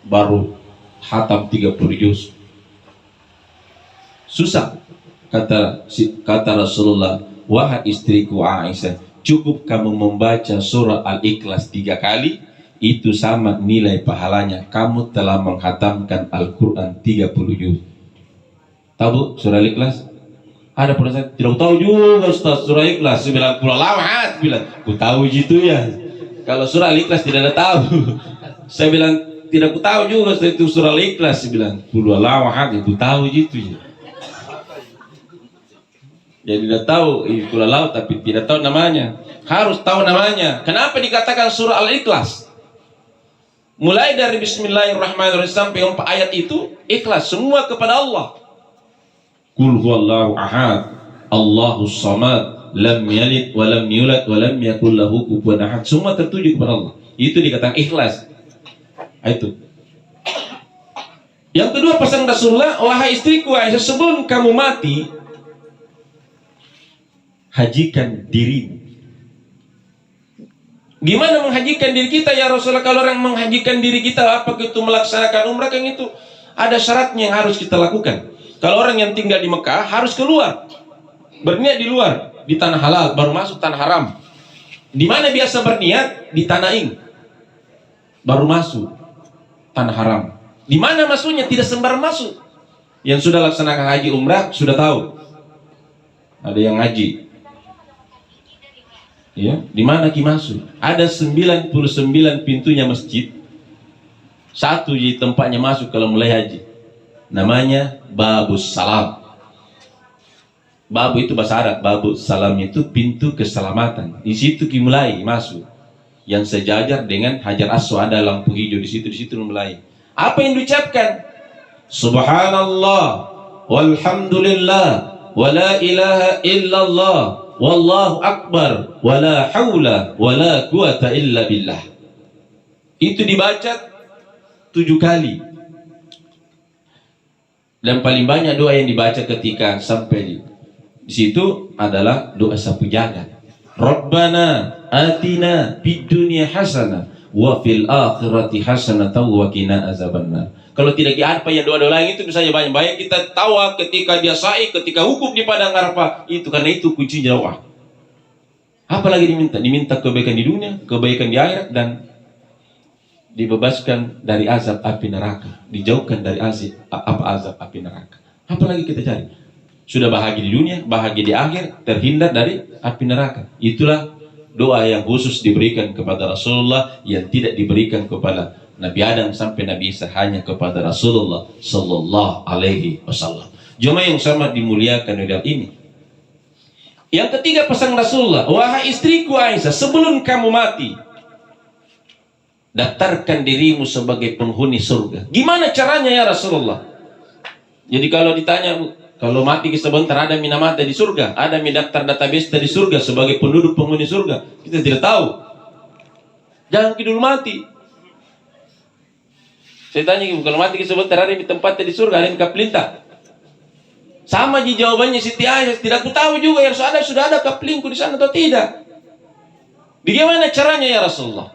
baru hatam 30 juz. Susah. Kata Rasulullah, wahai istriku Aisyah, cukup kamu membaca surah Al-Ikhlas 3 kali, itu sama nilai pahalanya kamu telah menghatamkan Al-Quran 30 juz. Tahu bu surah Al-Ikhlas? Ada pernah saya tidak tahu juga Ustaz surah Ikhlas. Saya bilang pula lawat, bilang ku tahu gitu ya. Kalau surah Al-Ikhlas tidak ada tahu. Saya bilang tidak ku tahu juga Ustaz itu surah Al-Ikhlas. Saya bilang pula lawat, ku tahu gitu ya. Jadi tidak tahu pula lawat tapi tidak tahu namanya. Harus tahu namanya. Kenapa dikatakan surah Al-Ikhlas? Mulai dari Bismillahirrahmanirrahim sampai 4 ayat itu ikhlas semua kepada Allah. Qul huwallahu ahad, Allahus samad, lam yalid wa lam yulad wa lam yakul lahu kufuwan ahad. Semua tertuju kepada Allah. Itu dikatakan ikhlas. Itu. Yang kedua pesan Rasulullah, wahai istriku Aisyah, sebelum kamu mati, hajikan dirimu. Gimana menghajikan diri kita ya Rasulullah? Kalau orang menghajikan diri kita, apa itu melaksanakan umrah, kan itu ada syaratnya yang harus kita lakukan. Kalau orang yang tinggal di Mekah harus keluar, berniat di luar, di tanah halal, baru masuk tanah haram. Di mana biasa berniat? Di tanah ing, baru masuk tanah haram. Di mana masuknya? Tidak sembarang masuk. Yang sudah laksanakan haji umrah sudah tahu. Ada yang haji. Ya, di mana ki masuk? Ada 99 pintunya masjid. Satu di tempatnya masuk kalau mulai haji. Namanya Babus Salam. Babu itu bahasa Arab, Babus Salam itu pintu keselamatan. Di situ ki mulai masuk. Yang sejajar dengan Hajar Aswad, ada lampu hijau di situ mulai. Apa yang diucapkan? Subhanallah walhamdulillah wa la ilaha illallah wallahu akbar wala haula wala quwata illa billah. Itu dibaca 7 kali. Dan paling banyak doa yang dibaca ketika sampai di situ adalah doa sapu jalan. Rabbana atina fid dunya hasanah wa fil akhirati hasanah wa qina azabannar. Kalau tidak apa ya doa-doa lain itu misalnya banyak kita tawa ketika dia sa'i, ketika wukuf di padang Arafah, itu karena itu kunci doa. Apalagi diminta? Diminta kebaikan di dunia, kebaikan di akhirat, dan dibebaskan dari azab api neraka, dijauhkan dari azab api neraka. Apalagi kita cari? Sudah bahagia di dunia, bahagia di akhir, terhindar dari api neraka. Itulah doa yang khusus diberikan kepada Rasulullah, yang tidak diberikan kepada Nabi Adam sampai Nabi Isa, hanya kepada Rasulullah Sallallahu Alaihi Wasallam. Jemaah yang sama dimuliakan oleh ini. Yang ketiga pesan Rasulullah, wahai istriku Aisyah, sebelum kamu mati, daftarkan dirimu sebagai penghuni surga. Gimana caranya ya Rasulullah? Jadi kalau ditanya, kalau mati sebentar ada minamata di surga, ada daftar database di surga sebagai penduduk penghuni surga, kita tidak tahu. Jangan dulu mati. Saya tanya, kalau mati sebentar ada di tempatnya di surga, ada di kaplinta. Sama di jawabannya Siti Aisyah, tidak aku tahu juga ya sudah ada kaplingku di sana atau tidak. Bagaimana caranya ya Rasulullah?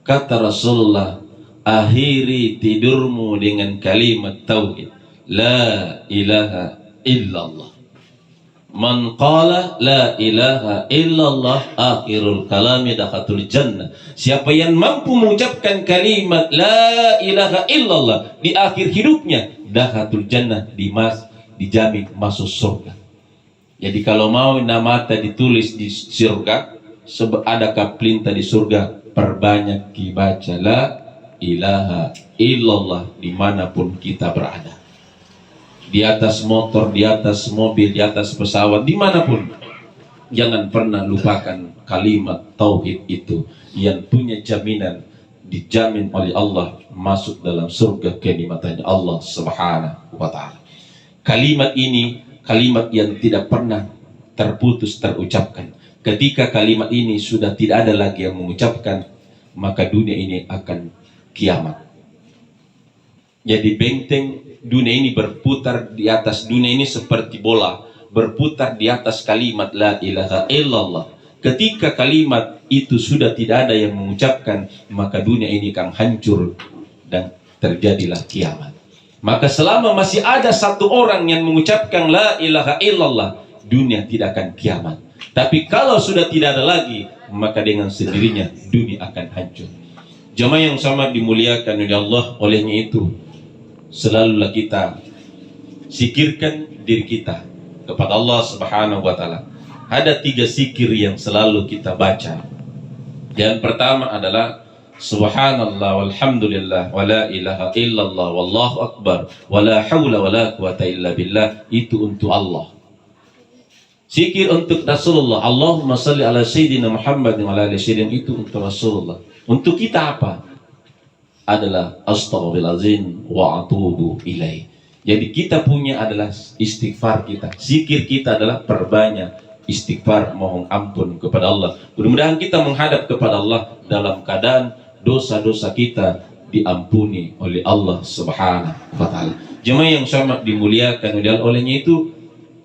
Kata Rasulullah, akhiri tidurmu dengan kalimat tauhid, la ilaha illallah. Man qala la ilaha illallah akhirul kalami dakhatul jannah. Siapa yang mampu mengucapkan kalimat la ilaha illallah di akhir hidupnya, dakhatul jannah, dijamin masuk surga. Jadi kalau mau nama ditulis di surga, ada kaplinta di surga, perbanyak dibaca la ilaha illallah dimanapun kita berada. Di atas motor, di atas mobil, di atas pesawat, dimanapun. Jangan pernah lupakan kalimat tauhid itu yang punya jaminan, dijamin oleh Allah masuk dalam surga kenikmatannya Allah Subhanahu wa Ta'ala. Kalimat ini kalimat yang tidak pernah terputus terucapkan. Ketika kalimat ini sudah tidak ada lagi yang mengucapkan, maka dunia ini akan kiamat. Jadi benteng dunia ini berputar di atas dunia ini seperti bola, berputar di atas kalimat la ilaha illallah. Ketika kalimat itu sudah tidak ada yang mengucapkan, maka dunia ini akan hancur dan terjadilah kiamat. Maka selama masih ada satu orang yang mengucapkan la ilaha illallah, dunia tidak akan kiamat. Tapi kalau sudah tidak ada lagi, maka dengan sendirinya dunia akan hancur. Jamaah yang sama dimuliakan oleh Allah, olehnya itu selalulah kita zikirkan diri kita kepada Allah Subhanahu wa Ta'ala. Ada 3 zikir yang selalu kita baca. Yang pertama adalah Subhanallah walhamdulillah wa la ilaha illallah wallahu akbar wa la hawla wa la quwata illa billah. Itu untuk Allah. Zikir untuk Rasulullah, Allahumma salli ala Sayyidina Muhammad wa ala ali Sayyidina, itu untuk Rasulullah. Untuk kita apa? Adalah astaghfirullahaladzim wa atubu ilaih. Jadi kita punya adalah istighfar kita. Zikir kita adalah perbanyak istighfar, mohon ampun kepada Allah. Mudah-mudahan kita menghadap kepada Allah dalam keadaan dosa-dosa kita diampuni oleh Allah Subhanahu wa Ta'ala. Jemaah yang sama dimuliakan olehnya itu,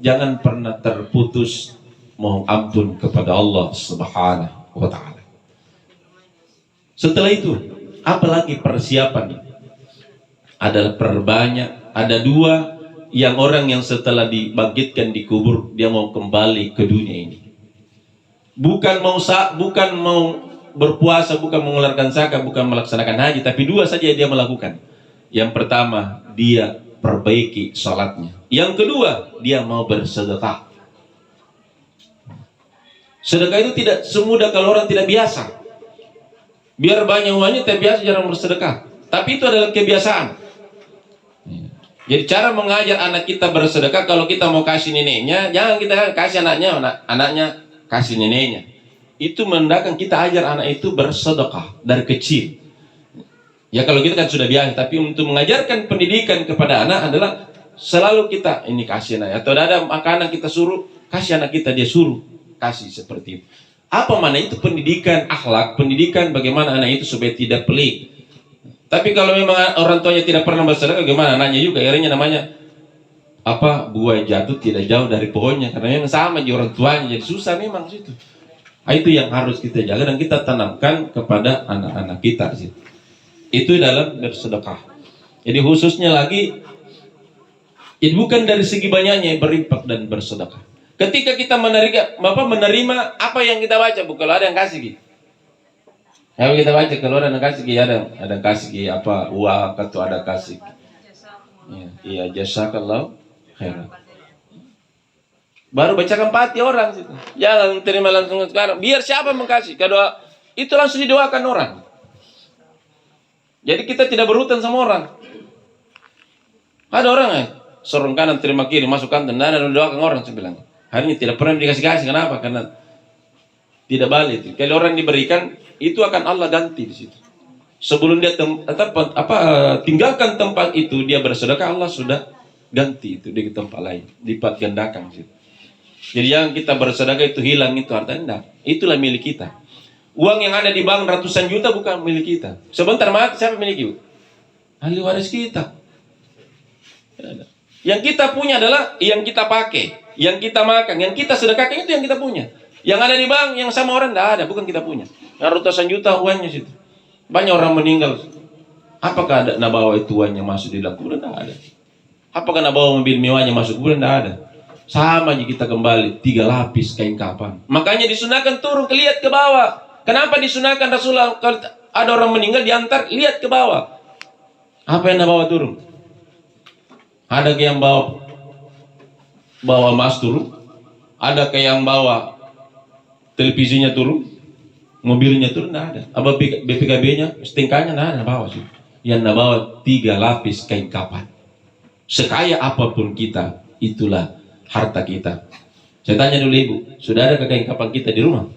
jangan pernah terputus mohon ampun kepada Allah Subhanahu wa Ta'ala. Setelah itu, apalagi persiapan adalah perbanyak. Ada 2 yang orang yang setelah dibangkitkan di kubur, dia mau kembali ke dunia ini. Bukan mau berpuasa, bukan mengeluarkan zakat, bukan melaksanakan haji, tapi 2 saja dia melakukan. Yang pertama, dia perbaiki salatnya. Yang kedua, dia mau bersedekah. Sedekah itu tidak semudah kalau orang tidak biasa. Biar banyak uangnya, tapi biasa jarang bersedekah. Tapi itu adalah kebiasaan. Jadi cara mengajar anak kita bersedekah, kalau kita mau kasih neneknya, jangan kita kasih anaknya kasih neneknya. Itu menandakan kita ajar anak itu bersedekah dari kecil. Ya kalau kita kan sudah biasa, tapi untuk mengajarkan pendidikan kepada anak adalah selalu kita ini kasih anak. Atau ada makanan kita suruh, kasih anak kita, dia suruh kasih seperti itu. Apa mana itu pendidikan akhlak, pendidikan bagaimana anak itu supaya tidak pelit. Tapi kalau memang orang tuanya tidak pernah bersedekah, bagaimana anaknya juga? Akhirnya namanya buah jatuh tidak jauh dari pohonnya, karena memang sama di orang tuanya, jadi susah memang situ. Itu yang harus kita jaga dan kita tanamkan kepada anak-anak kita. Itu dalam bersedekah. Jadi khususnya lagi, itu bukan dari segi banyaknya berinfak dan bersedekah. Ketika kita menerima apa yang kita baca, bukan ada yang kasih gitu. Kalau kita baca keluar ada kasih ada kasih apa uang atau ada kasih. Iya jazakallahu khairan. Baru bacakan pati orang situ. Jangan terima langsung sekarang. Biar siapa mengkasih. Kalau itu langsung didoakan orang. Jadi kita tidak berhutang sama orang. Ada orang sorong kanan terima kiri masuk kantor dan doakan orang saya bilang. Hari ini tidak pernah dikasih-kasih. Kenapa? Karena tidak balik. Kalau orang diberikan itu akan Allah ganti di situ. Sebelum dia tinggalkan tempat itu dia bersedekah, Allah sudah ganti itu di tempat lain, lipat gandakan di situ. Jadi yang kita bersedekah itu hilang itu hartanya, itulah milik kita. Uang yang ada di bank ratusan juta bukan milik kita. Sebentar mati siapa miliki? Ahli waris kita. Yang kita punya adalah yang kita pakai, yang kita makan, yang kita sedekahkan itu yang kita punya. Yang ada di bank yang sama orang tidak ada, bukan kita punya. Yang ratusan juta uangnya situ. Banyak orang meninggal. Apakah ada nak bawa itu uangnya masuk di dalam kubur? Tidak ada. Apakah nak bawa mobil mewahnya masuk kubur? Tidak ada. Sama aja kita kembali 3 lapis kain kapan. Makanya disunahkan turun lihat ke bawah. Kenapa disunahkan Rasulullah kalau ada orang meninggal diantar lihat ke bawah? Apa yang nak bawa turun? Ada yang bawa emas turun? Ada yang bawa televisinya turun? Mobilnya turun? Tidak ada. Apa BPKB-nya? Setingkahnya tidak ada bawa sih. Yang nak bawa 3 lapis kain kapan. Sekaya apapun kita, itulah harta kita. Saya tanya dulu ibu, sudah ada kain kapan kita di rumah?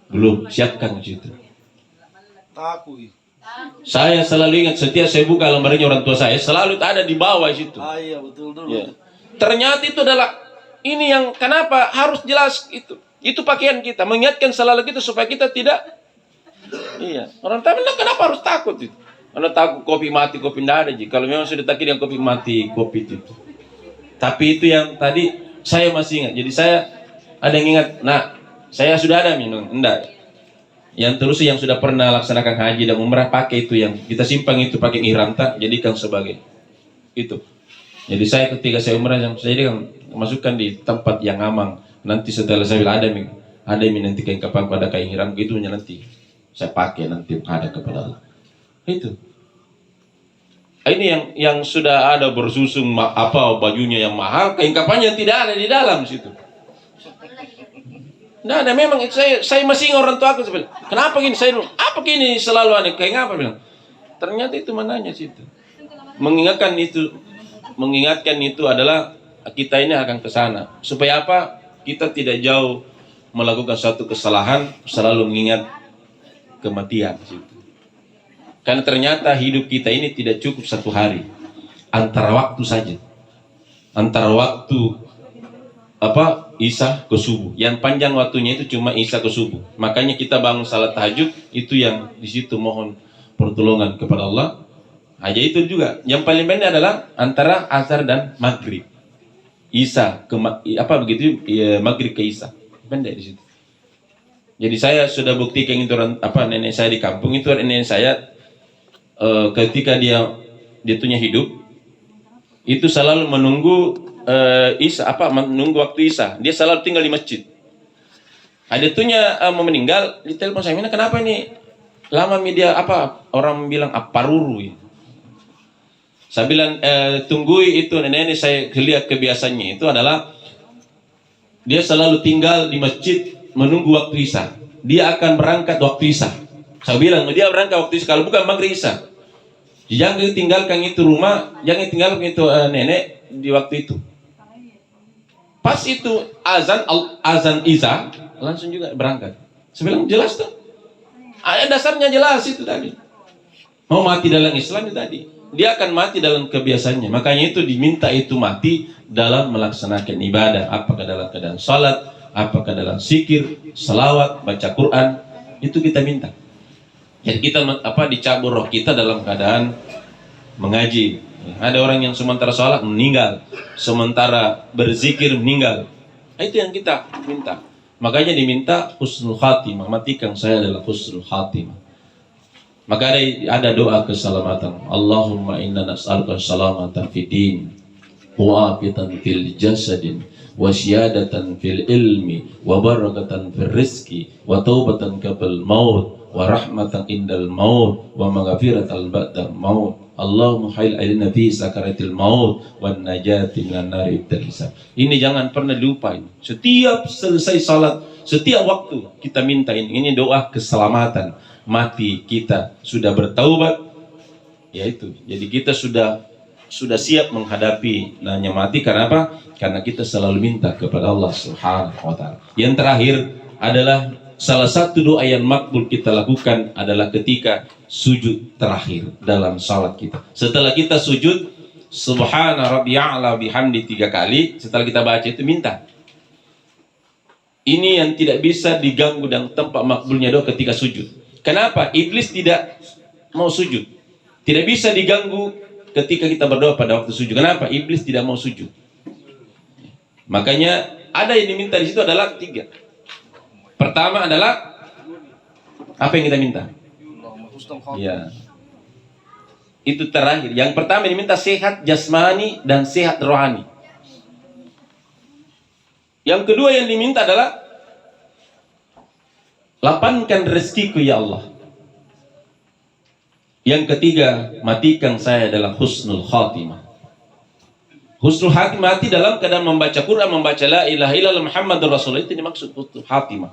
Belum, siapkan di situ. Takut. Saya selalu ingat setiap saya buka lembarannya orang tua saya, selalu ada di bawah situ. Iya betul. Ya. Ternyata itu adalah ini yang kenapa harus jelas itu. Itu pakaian kita, mengingatkan selalu kita supaya kita tidak. Iya, orang tahu kenapa harus takut itu. Anda takut kopi mati, kopi tidak ada. Kalau memang sudah takut yang kopi mati, kopi itu. Tapi itu yang tadi saya masih ingat. Jadi saya ada yang ingat. Nah, saya sudah ada minum. Enggak. Yang terus yang sudah pernah laksanakan haji dan umrah pakai itu yang kita simpan itu pakai ihram tak jadikan sebagai itu. Jadi saya ketika saya umrah yang saya jadikan masukkan di tempat yang aman. Nanti setelah saya bilang ada yang nanti kain kapan pada kain ihram gitu nanti saya pakai nanti ada kepada Allah. Itu. Ini yang sudah ada bersusun apa bajunya yang mahal, kain kapannya tidak ada di dalam situ. Nah, ada memang saya masih ingat orang tua aku sebenarnya. Kenapa gini saya dulu? Apa gini selalu aneh kayak apa bilang? Ternyata itu mananya situ. Mengingatkan itu adalah kita ini akan ke sana. Supaya apa? Kita tidak jauh melakukan suatu kesalahan, selalu mengingat kematian situ. Karena ternyata hidup kita ini tidak cukup 1 hari. Antara waktu saja. Antara waktu Isya ke subuh. Yang panjang waktunya itu cuma Isya ke subuh. Makanya kita bangun salat tahajud itu yang di situ mohon pertolongan kepada Allah. Aja itu juga. Yang paling pendek adalah antara asar dan maghrib. Isya ke maghrib ke Isya. Pendek di situ. Jadi saya sudah buktikan itu nenek saya di kampung itu nenek saya ketika dia punya hidup itu selalu menunggu menunggu waktu Isya. Dia selalu tinggal di masjid. Ada tuhnya mau meninggal di telepon saya, kenapa ini lama media orang bilang paruru ya. Saya bilang tunggui itu nenek saya lihat kebiasaannya itu adalah dia selalu tinggal di masjid menunggu waktu Isya. Dia akan berangkat waktu Isya. Saya bilang dia berangkat waktu Isya kalau bukan maghrib Isya. Jangan tinggalkan itu rumah, jangan tinggalkan itu nenek di waktu itu. Pas itu azan Isya langsung juga berangkat. Saya bilang jelas tuh. Ayat dasarnya jelas itu tadi. Mau mati dalam Islam itu tadi. Dia akan mati dalam kebiasaannya. Makanya itu diminta itu mati dalam melaksanakan ibadah. Apakah dalam keadaan salat, apakah dalam zikir, selawat, baca Quran, itu kita minta. Jadi kita dicabur roh kita dalam keadaan mengaji. Ada orang yang sementara sholat meninggal, sementara berzikir meninggal. Itu yang kita minta. Makanya diminta husnul khatimah. Matikan saya adalah husnul khatimah. Maka ada doa keselamatan. Allahumma inna nas'aluka salamatan fid din, wa afiyatan fil jasadin, wa syadatan fil ilmi, wa barakatan fil rizki, wa taubatan qabl maut, wa rahmatan indal maut wa maghfiratan ba'dal maut. Allahumma hail alaina fi sakaratil maut wan najati minan nari ibtal hisab. Ini jangan pernah dilupain. Setiap selesai salat, setiap waktu kita minta ini. Ini doa keselamatan mati kita sudah bertaubat. Yaitu. Jadi kita sudah siap menghadapi nanya mati. Karena apa? Karena kita selalu minta kepada Allah Subhanahu wa taala. Yang terakhir adalah salah satu doa yang makbul kita lakukan adalah ketika sujud terakhir dalam salat kita. Setelah kita sujud, subhana rabbiya'ala bihamdi 3 kali, setelah kita baca itu minta. Ini yang tidak bisa diganggu dan tempat makbulnya doa ketika sujud. Kenapa? Iblis tidak mau sujud. Tidak bisa diganggu ketika kita berdoa pada waktu sujud. Kenapa? Iblis tidak mau sujud. Makanya ada yang diminta di situ adalah 3. Pertama adalah apa yang kita minta? Ya. Itu terakhir. Yang pertama diminta sehat jasmani dan sehat rohani. Yang kedua yang diminta adalah lapangkan rezekiku ya Allah. Yang ketiga, matikan saya dalam husnul khatimah. Husnul khatimah dalam keadaan membaca Quran, membaca la ilaha illallah Muhammadur Rasulullah, itu dimaksud husnul khatimah.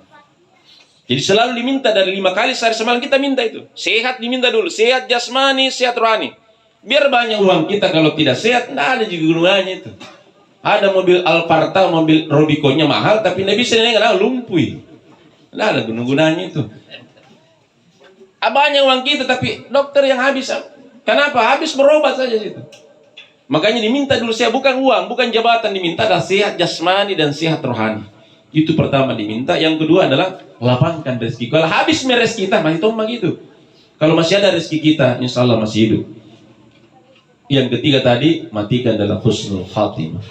Jadi selalu diminta dari 5 kali sehari semalam kita minta itu. Sehat diminta dulu, sehat jasmani, sehat rohani. Biar banyak uang kita kalau tidak sehat, tidak ada juga gunanya itu. Ada mobil Alphard, mobil Robiconya mahal, tapi tidak bisa dinaikkan, lumpuh. Tidak ada gunanya itu. Banyak uang kita, tapi dokter yang habis. Kenapa? Habis berobat saja situ. Makanya diminta dulu sehat, bukan uang, bukan jabatan, diminta adalah sehat jasmani dan sehat rohani. Itu pertama diminta. Yang kedua adalah lapangkan rezeki. Kalau habis rezeki kita masih tombak gitu. Kalau masih ada rezeki kita, insya Allah masih hidup. Yang ketiga tadi, matikan dalam husnul khatimah.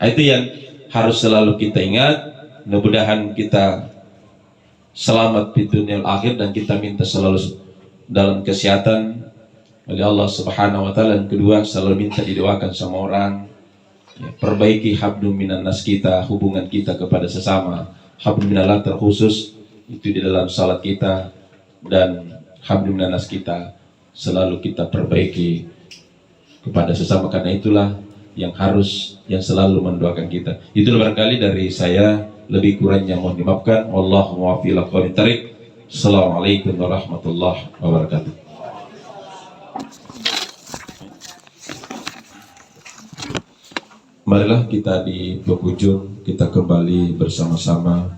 Itu yang harus selalu kita ingat. Mudah-mudahan kita selamat di dunia akhir dan kita minta selalu dalam kesehatan oleh Allah Subhanahu wa taala. Yang kedua, selalu minta didoakan sama orang. Ya, perbaiki habdum minan nas kita, hubungan kita kepada sesama. Habdum minallah terkhusus itu di dalam salat kita, dan habdum minan nas kita selalu kita perbaiki kepada sesama, karena itulah yang selalu mendoakan kita. Itulah barangkali dari saya, lebih kurangnya mohon dimaafkan. Wallahu muwaffiq ila aqwamit thariq. Assalamualaikum warahmatullahi wabarakatuh. Marilah kita di penghujung kita kembali bersama-sama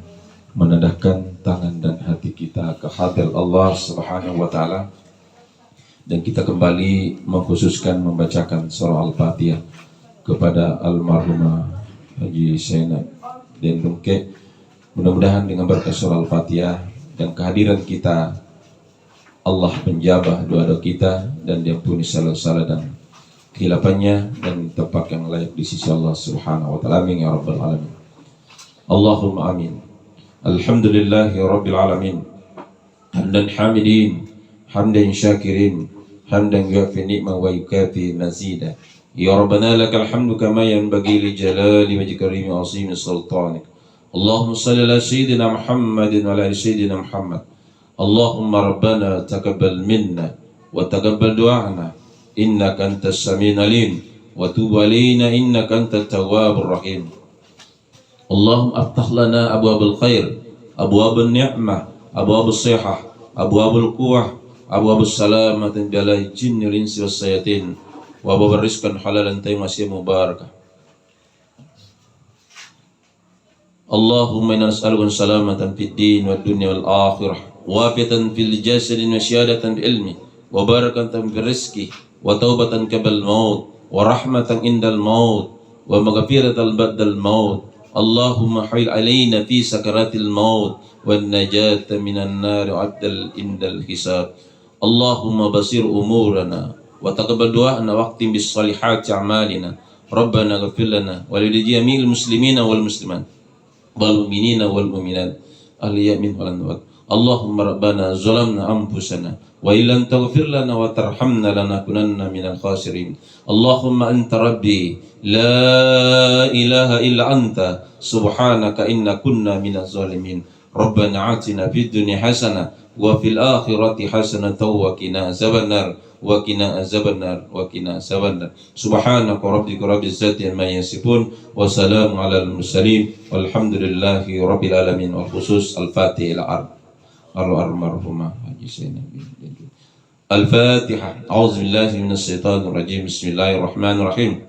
menadahkan tangan dan hati kita ke hadirat Allah Subhanahu wa taala, dan kita kembali mengkhususkan membacakan surah Al-Fatihah kepada almarhumah Haji Zainab Dendungke. Mudah-mudahan dengan berkat surah Al-Fatihah dan kehadiran kita, Allah menjabah doa-doa kita dan diampuni salah-salah dan khilafannya, dan tempat yang layak di sisi Allah Subhanahu wa taala. Amin ya rabbal alamin. Allahumma amin. Alhamdulillahi rabbil alamin. Hamdan hamidin, hamdan syakirin, hamdan yuafi ni'ma wa yukafi mazida. Ya rabbana lakal hamdu kama yanbaghi li jalali wajhika karimi azimi sultanik. Allahumma salli ala sayyidina Muhammadin wa ala sayyidina Muhammad. Allahumma rabbana taqabbal minna wa taqabbal du'ana innaka antas samiul alim wa tub alaina innaka antat tawwabur rahim. Allahumma aftah lana abwabal khair, abwabun ni'mah, abwabus sihah, abwabul quwwah, abwabus salamati jalal jinni wal insi was sayatin, wa abwabur rizqan halalan tayyiban mubarakah. Allahumma inna nas'aluka salamatan fid din wad dunya wal akhirah, wa afiatan fil jasadi wa syahadatan bil ilmi, wa barakatan fil rizqi, wa taubatan qabla al-maut, wa rahmatan indal maut, wa maghfiratan ba'dal maut. Allahumma hail alaina fi sakaratil maut, wan najata minan nar wa abdal indal hisab. Allahumma basir umurana wa taqabbal du'ana waqtim bis salihati a'malina. Rabbana ighfir lana wa li jami'il muslimina wal muslimat wal mu'minina wal mu'minat ahliya min wal amwat. Allahumma rabbana zalamna anfusana wa illam taghfir lana wa tarhamna lanakunanna minal khasirin. Allahumma anta rabbi la ilaha illa anta subhanaka inna kunna minaz zalimin. Rabbana atina fid dunya hasanah wa fil akhirati hasanatan wa qina azabannar wa qina azabannar wa qina azabannar. Subhanaka rabbika rabbil izzati amma yasifun wa salamun alal mursalin walhamdulillahi rabbil alamin. Wal khusus al-Fatihah al-marhumah Haji Zainab. Al-Fatihah. A'udzubillahi minasyaitonir rajim. Bismillahirrahmanirrahim.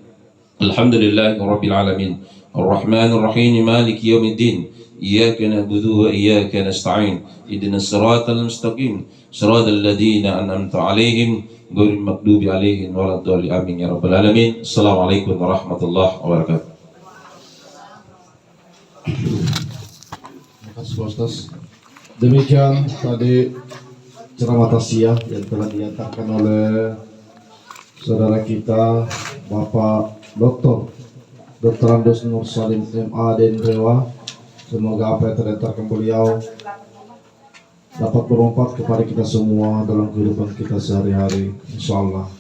Alhamdulillahi rabbil alamin. Ar-Rahmanir Rahim. Maliki yaumiddin. Iyyaka na'budu wa iyyaka nasta'in. Ihdinas siratal mustaqim. Siratal ladzina an'amta 'alaihim ghairil maghdubi 'alaihim waladdallin. Amin ya rabbal alamin. Assalamualaikum warahmatullahi wabarakatuh. Terima kasih Ustaz. Demikian tadi ceramah tausiah yang telah diantarkan oleh saudara kita Bapak Dr. Andos Nur Salim MA Denrewa. Semoga apa yang terdengarkan beliau dapat bermanfaat kepada kita semua dalam kehidupan kita sehari-hari, insyaallah.